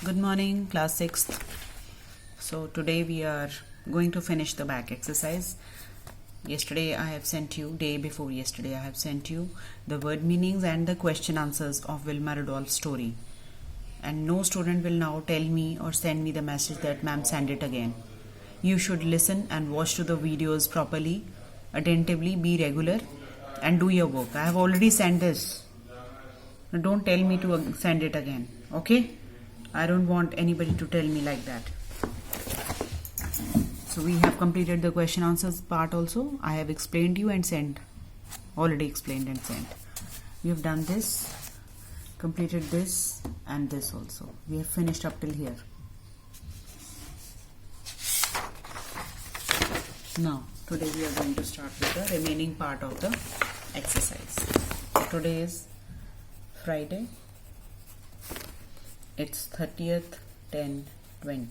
Good morning, class 6th. So today we are going to finish the back exercise. Yesterday I have sent you, day before yesterday I have sent you the word meanings and the question answers of Wilma Rudolph's story. And no student will now tell me or send me the message that ma'am send it again. You should listen and watch to the videos properly, attentively, be regular and do your work. I have already sent this. Now don't tell me to send it again, okay? I don't want anybody to tell me like that. So we have completed the question answers part also. I have explained you and sent. Already explained and sent. We have done this, completed this and this also. We have finished up till here. Now, today we are going to start with the remaining part of the exercise. Today is Friday. It's 30th 10/20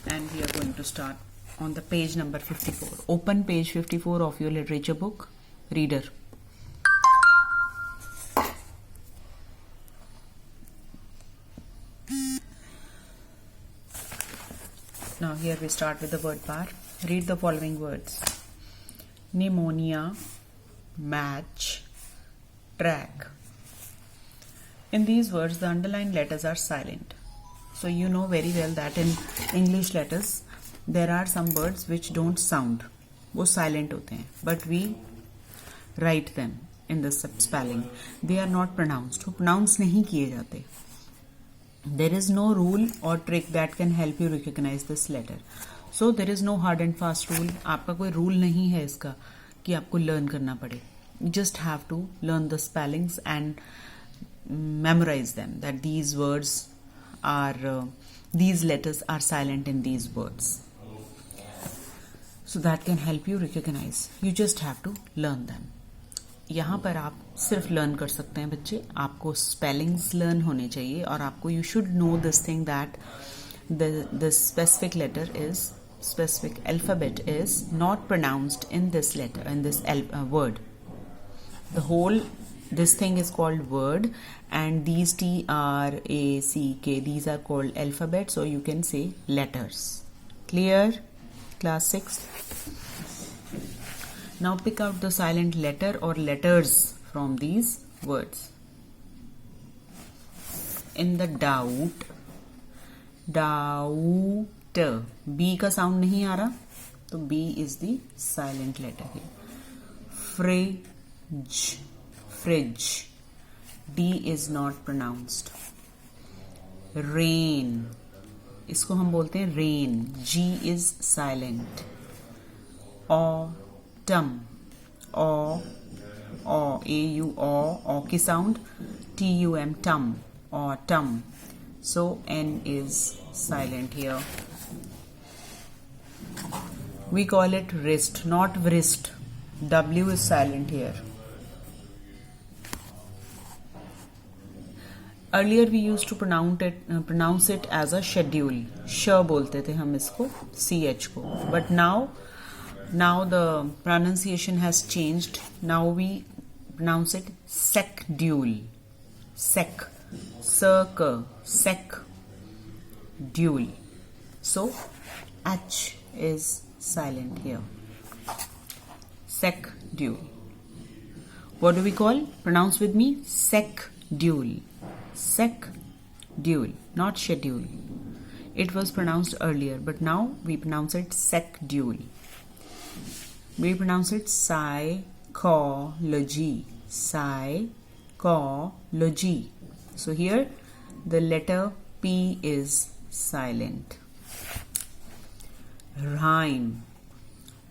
and we are going to start on the page number 54. Open page 54 of your literature book, reader. Now here we start with the word par. Read the following words: pneumonia, match, track. In these words, the underlined letters are silent. So you know very well that in English letters, there are some words which don't sound. वो silent होते हैं. But we write them in the spelling. They are not pronounced. वो pronounce नहीं किए जाते. There is no rule or trick that can help you recognize this letter. So there is no hard and fast rule. आपका कोई rule नहीं है इसका कि आपको learn करना पड़े. You just have to learn the spellings and memorize them, that these words are these letters are silent in these words, so that can help you recognize. You just have to learn them. यहाँ पर आप सिर्फ learn कर सकते हैं बच्चे, आपको spellings learn होने चाहिए और आपको you should know this thing that the specific letter is specific alphabet is not pronounced in this letter, in this word. The whole this thing is called word, and these T, R, A, C, K, these are called alphabet, so you can say letters. Clear? Class 6. Now pick out the silent letter or letters from these words. In the doubt, B का sound नहीं आ रहा, तो B is the silent letter here. Fridge. D is not pronounced. Rain. इसको हम बोलते हैं rain. G is silent. Autumn. A-U-O की sound. T-U-M, tum. Autumn. So N is silent here. We call it wrist, not wrist. W is silent here. Earlier we used to pronounce it as a schedule. श बोलते थे हम इसको, CH को. But now the pronunciation has changed. Now we pronounce it secdule. Secdule. So H is silent here. Secdule. What do we call? Pronounce with me. Secdule. Secdule, not schedule. It was pronounced earlier, but now we pronounce it secdule. We pronounce it psychology. Psychology. So here the letter P is silent. Rhyme.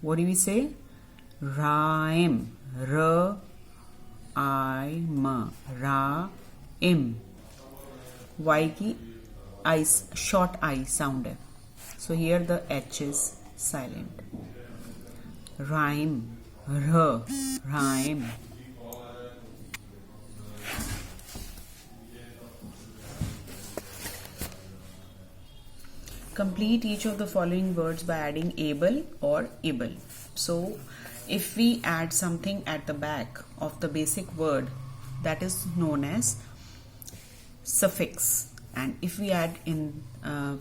What do we say? Rhyme. R-I-M. Ra-im. Y की short I sound है. So here the H is silent. Rhyme. Rhyme. Complete each of the following words by adding able or able. So if we add something at the back of the basic word, that is known as suffix. and if we add in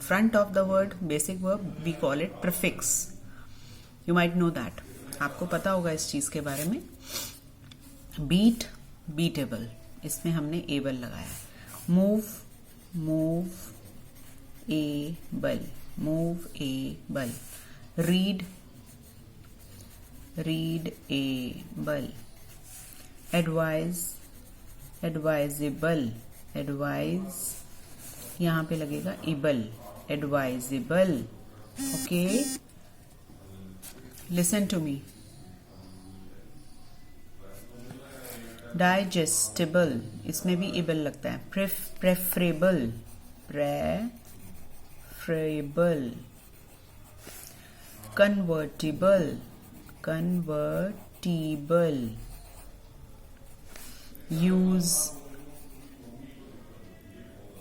front of the word basic verb, we call it prefix. You might know that. आपको पता होगा इस चीज के बारे में. Beat, beatable, इसमें हमने able लगाया. Move, move able, move able. Read, read able. Advise, advisable, advise, यहाँ पे लगेगा able, advisable. Okay, listen to me. Digestible, इसमें भी able लगता है. Preferable, preferable. Convertible, convertible. Use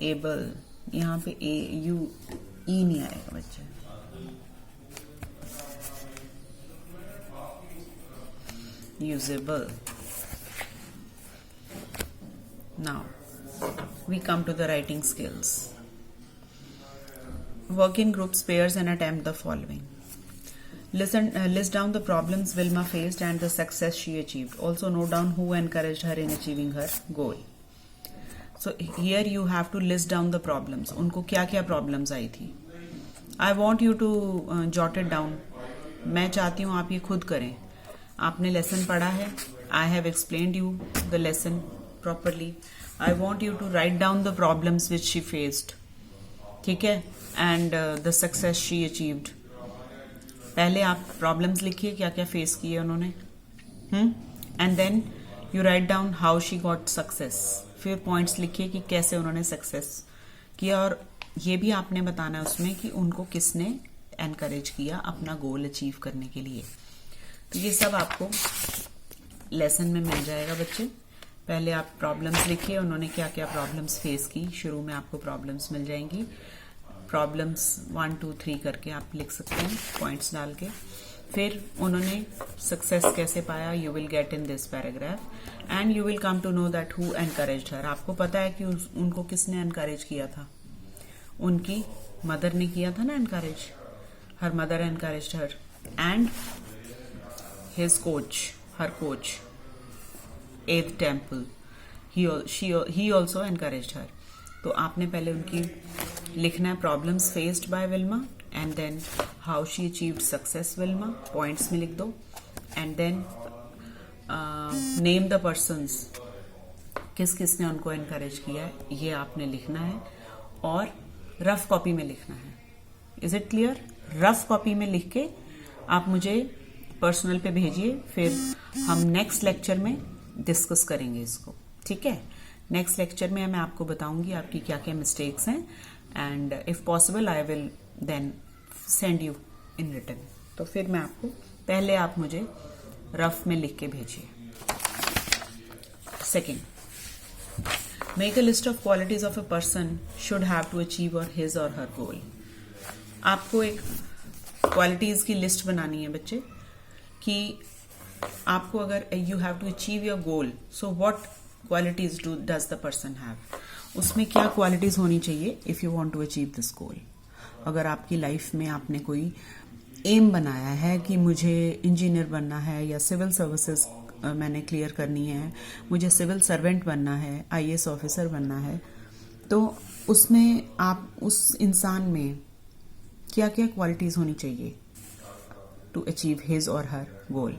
able, यहाँ पे e नहीं आएगा बच्चे. Usable. Now we come to the writing skills. Work in groups, pairs, and attempt the following. List down the problems Vilma faced and the success she achieved. Also note down who encouraged her in achieving her goal. So here you have to list down the problems. उनको क्या क्या problems आई थी. I want you to jot it down. मैं चाहती हूँ आप ये खुद करें. आपने लेसन पढ़ा है. I have explained you the lesson properly. I want you to write down the problems which she faced. ठीक है. And the success she achieved. पहले आप प्रॉब्लम्स लिखिए क्या क्या फेस किए उन्होंने. And then you write down how she got success. फिर पॉइंट्स लिखिए कि कैसे उन्होंने सक्सेस किया, और ये भी आपने बताना है उसमें कि उनको किसने एनकरेज किया अपना गोल अचीव करने के लिए. तो ये सब आपको लेसन में मिल जाएगा बच्चे. पहले आप प्रॉब्लम्स लिखिए, उन्होंने क्या क्या प्रॉब्लम्स फेस की. शुरू में आपको प्रॉब्लम्स मिल जाएंगी. प्रॉब्लम्स 1 2 3 करके आप लिख सकते हैं पॉइंट्स डाल के. फिर उन्होंने सक्सेस कैसे पाया, you will get in this paragraph. And you will come to know that who encouraged her. आपको पता है कि उनको किसने एनकरेज किया था. उनकी मदर ने किया था ना encourage. Her mother encouraged her. And his coach, her coach Ed Temple, he also encouraged her. तो आपने पहले उनकी लिखना है problems faced by Wilma, and then how she achieved success Wilma, points में लिख दो. And then name the persons, किस किसने उनको एनकरेज किया है ये आपने लिखना है. और रफ कॉपी में लिखना है. Is it clear? Rough copy में लिख के आप मुझे पर्सनल पे भेजिए. फिर हम नेक्स्ट लेक्चर में डिस्कस करेंगे इसको. ठीक है. नेक्स्ट लेक्चर में मैं आपको बताऊंगी आपकी क्या क्या मिस्टेक्स हैं. And if possible I will then send you in written. तो फिर मैं आपको पहले आप मुझे रफ में लिख के भेजिए. Second, make a list of qualities of a person should have to achieve or his or her गोल. आपको एक क्वालिटीज की लिस्ट बनानी है बच्चे कि आपको अगर you have to achieve your goal, so what qualities does the person have. उसमें क्या क्वालिटीज होनी चाहिए if you want to achieve this goal. अगर आपकी लाइफ में आपने कोई एम बनाया है कि मुझे इंजीनियर बनना है या सिविल सर्विसेज मैंने क्लियर करनी है, मुझे सिविल सर्वेंट बनना है, आईएएस ऑफिसर बनना है, तो उसमें आप उस इंसान में क्या क्या क्वालिटीज होनी चाहिए to achieve his or her गोल.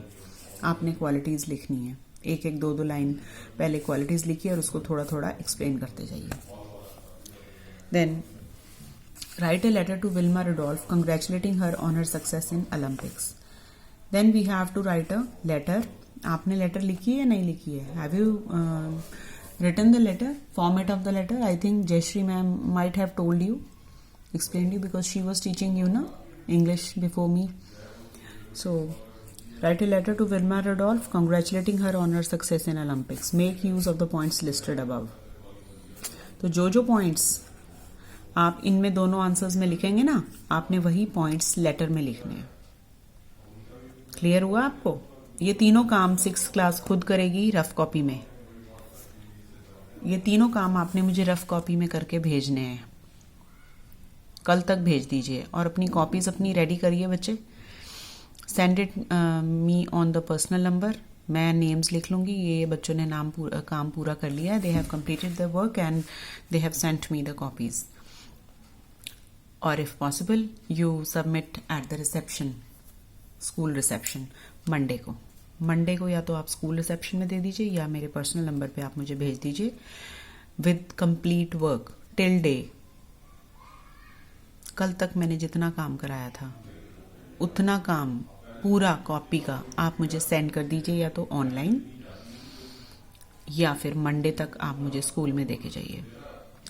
आपने क्वालिटीज लिखनी है. एक एक दो दो लाइन पहले क्वालिटीज लिखिए और उसको थोड़ा थोड़ा एक्सप्लेन करते जाइए. Then write a letter to Wilma Rudolph congratulating her on her success in Olympics. Then we have to write a letter. आपने लेटर लिखी है या नहीं लिखी है? Have you written the letter? Format of the letter I think Jayshree ma'am might have told you, explained you because she was teaching you na English before me. So write a letter to Vilma Rudolph congratulating her on her success in Olympics. Make use of the points listed above. तो जो जो points आप इनमें दोनों answers में लिखेंगे ना, आपने वही points लेटर में लिखने हैं. क्लियर हुआ आपको? ये तीनों काम 6th क्लास खुद करेगी रफ कॉपी में. ये तीनों काम आपने मुझे रफ कॉपी में करके भेजने हैं, कल तक भेज दीजिए। और अपनी कॉपीज अपनी रेडी करिए बच्चे, send it me on the personal number. मैं नेम्स लिख लूँगी, ये बच्चों ने काम पूरा कर लिया है, they have completed the work and they have sent me the copies. और if possible you submit at the reception, school reception Monday को या तो आप स्कूल रिसेप्शन में दे दीजिए या मेरे पर्सनल नंबर पे आप मुझे भेज दीजिए with complete work till day. कल तक मैंने जितना काम कराया था उतना काम पूरा कॉपी का आप मुझे सेंड कर दीजिए, या तो ऑनलाइन या फिर मंडे तक आप मुझे स्कूल में देके जाइए।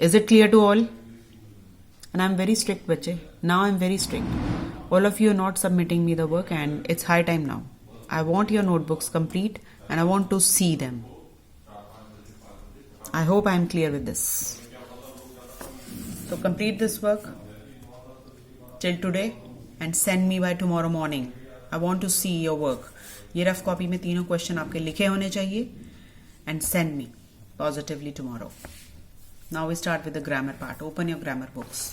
Is it clear to all? And I am very strict बच्चे, now I am very strict. All of you are not submitting me the work and it's high time now. I want your notebooks complete and I want to see them. I hope I am clear with this. So complete this work till today and send me by tomorrow morning. I want to see your work. ये rough copy में तीनों question आपके लिखे होने चाहिए and send me positively tomorrow. Now we start with the grammar part. Open your grammar books.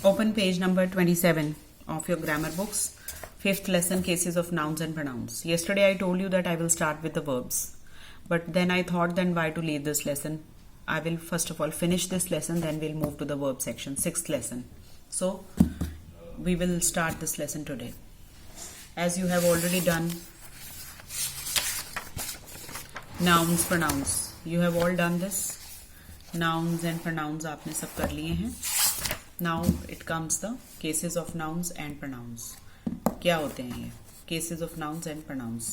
Open page number 27 of your grammar books. Fifth lesson, cases of nouns and pronouns. Yesterday I told you that I will start with the verbs. But then I thought, then why to leave this lesson? I will first of all finish this lesson, then we'll move to the verb section, 6th lesson. So, we will start this lesson today. As you have already done nouns, pronouns. You have all done this. Nouns and pronouns आपने सब कर लिए हैं. Now it comes the cases of nouns and pronouns. क्या होते हैं ये cases of nouns and pronouns?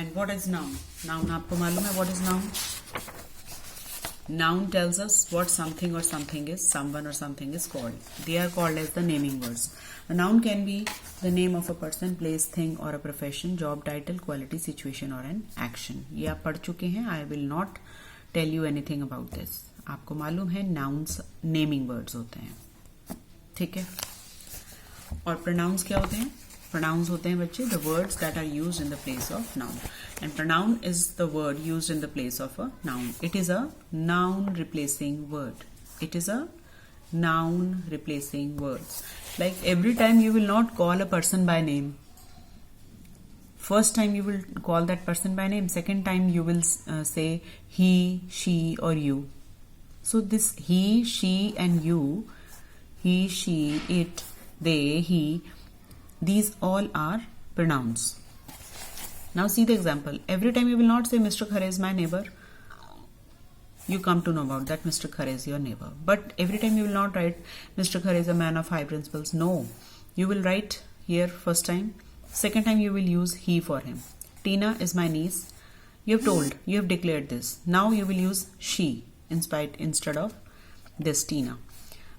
And what is noun? Noun आपको मालूम है what is noun? Noun tells us what something or something is, someone or something is called. They are called as the naming words. A noun can be the name of a person, place, thing or a profession, job title, quality, situation or an action. ये आप पढ़ चुके हैं. I will not tell you anything about this. आपको मालूम है nouns naming words होते हैं, ठीक है। और प्रोनाउंस क्या होते हैं? प्रोनाउंस होते हैं बच्चे the words that are used in the place of noun, and pronoun is the word used in the place of a noun. It is a noun replacing word. It is a noun replacing words. Like every time you will not call a person by name. First time you will call that person by name. Second time you will say he, she or you. So this he, she and you, he, she, it, they, he, these all are pronouns. Now see the example. Every time you will not say Mr. Khare is my neighbor. You come to know about that Mr. Khare is your neighbor. But every time you will not write Mr. Khare is a man of high principles. No. You will write here first time. Second time you will use he for him. Tina is my niece. You have told. You have declared this. Now you will use she instead of this Tina.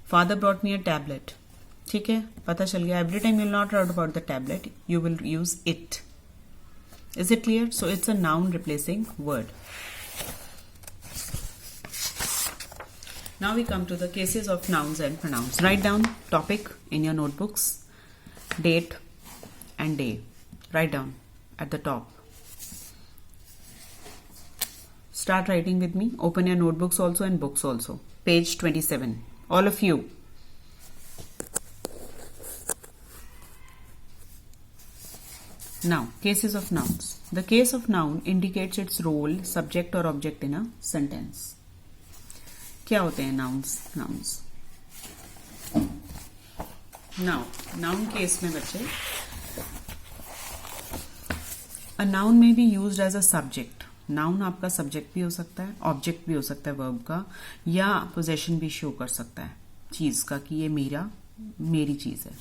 Father brought me a tablet. ठीक है, पता चल गया. Every time you will not write about the tablet, you will use it. Is it clear? So it's a noun replacing word. Now we come to the cases of nouns and pronouns. Write down topic in your notebooks, date and day. Write down at the top. Start writing with me. Open your notebooks also and books also. Page 27. All of you. Now, cases of nouns. The case of noun indicates its role, subject or object in a sentence. क्या होते हैं nouns? Nouns. Now, noun case में बच्चे, a noun may be used as a subject. Noun आपका subject भी हो सकता है, ऑब्जेक्ट भी हो सकता है वर्ब का, या पोजेशन भी शो कर सकता है चीज का कि ये मेरी चीज है.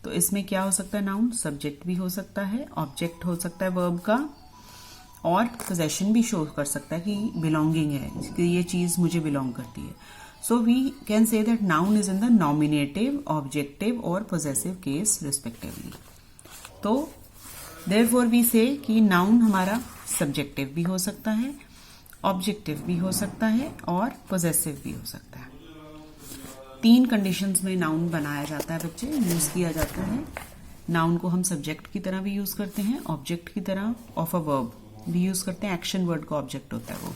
तो इसमें क्या हो सकता है? नाउन सब्जेक्ट भी हो सकता है, ऑब्जेक्ट हो सकता है वर्ब का, और पोजेशन भी शो कर सकता है कि बिलोंगिंग है, कि ये चीज मुझे बिलोंग करती है. So we can say that noun is in the nominative, objective और पोजेसिव केस रिस्पेक्टिवली. तो देयरफॉर वी से कि नाउन हमारा सब्जेक्टिव भी हो सकता है, ऑब्जेक्टिव भी हो सकता है और पोजेसिव भी हो सकता है। 3 कंडीशंस में नाउन बनाया जाता है बच्चे, यूज किया जाता है। नाउन को हम सब्जेक्ट की तरह भी यूज करते हैं, ऑब्जेक्ट की तरह ऑफ अ वर्ब भी यूज करते हैं। एक्शन वर्ड का ऑब्जेक्ट होता है वो।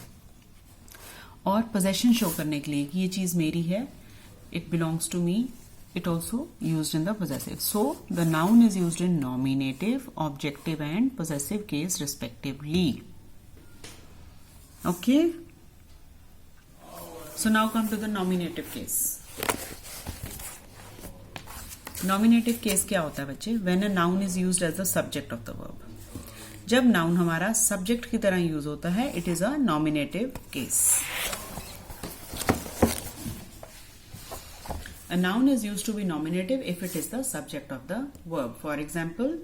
और पोजेशन शो करने के लिए कि ये चीज मेरी है, it belongs to me, it also used in the possessive. So the noun is used in nominative, objective and possessive case respectively. Okay, so now come to the nominative case. Nominative case क्या होता है बच्चे? When a noun is used as the subject of the verb. जब noun हमारा subject की तरह use होता है, it is a nominative case. A noun is used to be nominative if it is the subject of the verb. For example,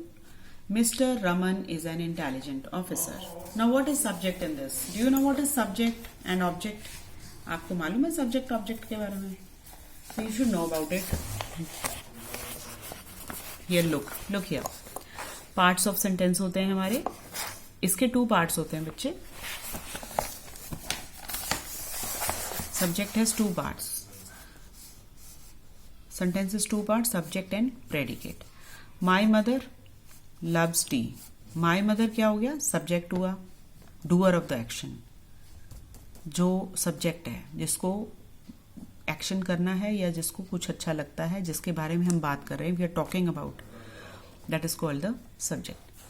Mr. Raman is an intelligent officer. Now what is subject in this? Do you know what is subject and object? आपको मालूम है subject object के बारे में? So you should know about it. Here look here. Parts of sentence होते हैं हमारे. इसके 2 parts होते हैं बच्चे. Subject has 2 parts. Sentence is 2 parts, subject and predicate. My mother loves tea. My mother क्या हो गया? Subject हुआ, doer of the action. जो subject है, जिसको action करना है या जिसको कुछ अच्छा लगता है, जिसके बारे में हम बात कर रहे हैं, we are talking about, that is called the subject.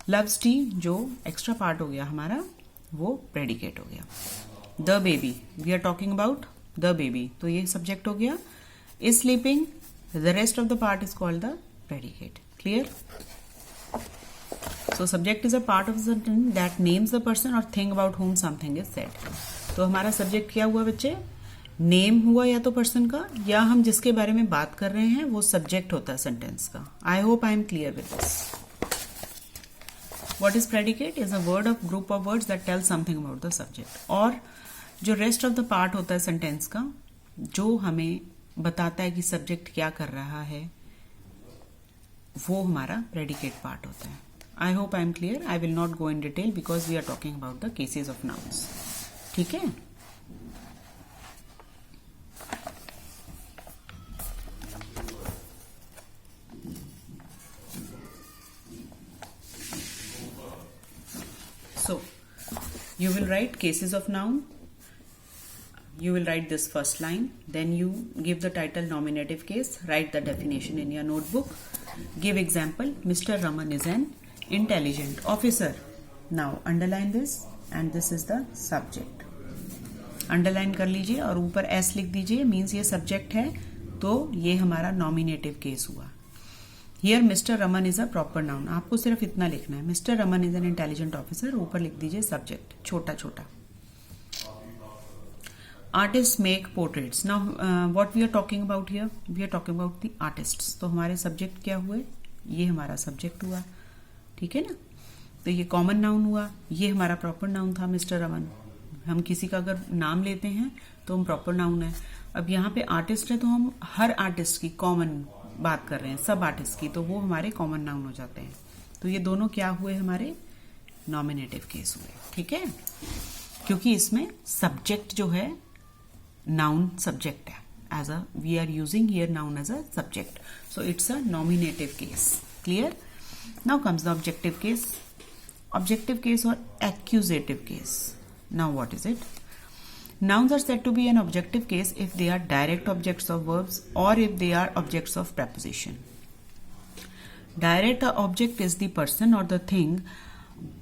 Loves tea जो extra part हो गया हमारा, वो predicate हो गया. The baby, we are talking about the baby, तो ये subject हो गया. Is sleeping, the rest of the part is called the predicate. Clear? So subject is a part of the sentence that names the person or thing about whom something is said. तो हमारा subject क्या हुआ बच्चे? Name हुआ या तो person का, या हम जिसके बारे में बात कर रहे हैं वो subject होता है sentence का. I hope I am clear with this. What is predicate? Is a word of group of words that tell something about the subject. और जो rest of the part होता है sentence का, जो हमें बताता है कि सब्जेक्ट क्या कर रहा है, वो हमारा प्रेडिकेट पार्ट होता है. I hope I am clear. I will not go in detail because we are talking about the cases of nouns. ठीक है. So you will write cases of noun. You will write this first line, then you give the title nominative case, write the definition in your notebook, give example, Mr. Raman is an intelligent officer. Now underline this and this is the subject. Underline कर लीजिए और ऊपर S लिख दीजिए, means ये subject है, तो ये हमारा nominative case हुआ. Here Mr. Raman is a proper noun. आपको सिर्फ इतना लिखना है, Mr. Raman is an intelligent officer, ऊपर लिख दीजिए subject, छोटा छोटा. Artists make portraits. Now what we are talking about here? We are talking about the artists. तो हमारे subject क्या हुए? ये हमारा subject हुआ. ठीक है ना? तो ये common noun हुआ. ये हमारा proper noun था Mr. Raman. हम किसी का अगर नाम लेते हैं तो हम proper noun है. अब यहाँ पे artist है तो हम हर artist की common बात कर रहे हैं, सब artist की, तो वो हमारे common noun हो जाते हैं. तो ये दोनों क्या हुए? हमारे nominative case हुए. ठीक है? क्योंकि इसमें subject जो है noun subject है, as a we are using here noun as a subject, so it's a nominative case. Clear? Now comes the objective case. Objective case or accusative case. Now what is it? Nouns are said to be an objective case if they are direct objects of verbs or if they are objects of preposition. Direct object is the person or the thing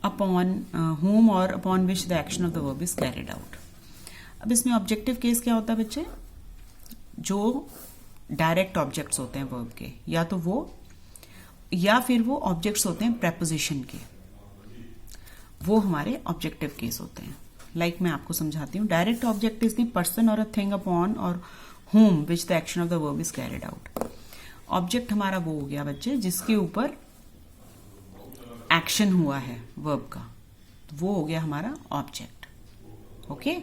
upon whom or upon which the action of the verb is carried out. अब इसमें objective case क्या होता है बच्चे? जो direct objects होते हैं verb के, या तो वो या फिर वो ऑब्जेक्ट्स होते हैं प्रेपोजिशन के, वो हमारे ऑब्जेक्टिव केस होते हैं. लाइक मैं आपको समझाती हूँ. Direct object is the person और अ थिंग अपॉन और whom which the action of the verb is carried out. Object हमारा वो हो गया बच्चे जिसके ऊपर एक्शन हुआ है वर्ब का, वो हो गया हमारा ऑब्जेक्ट. ओके.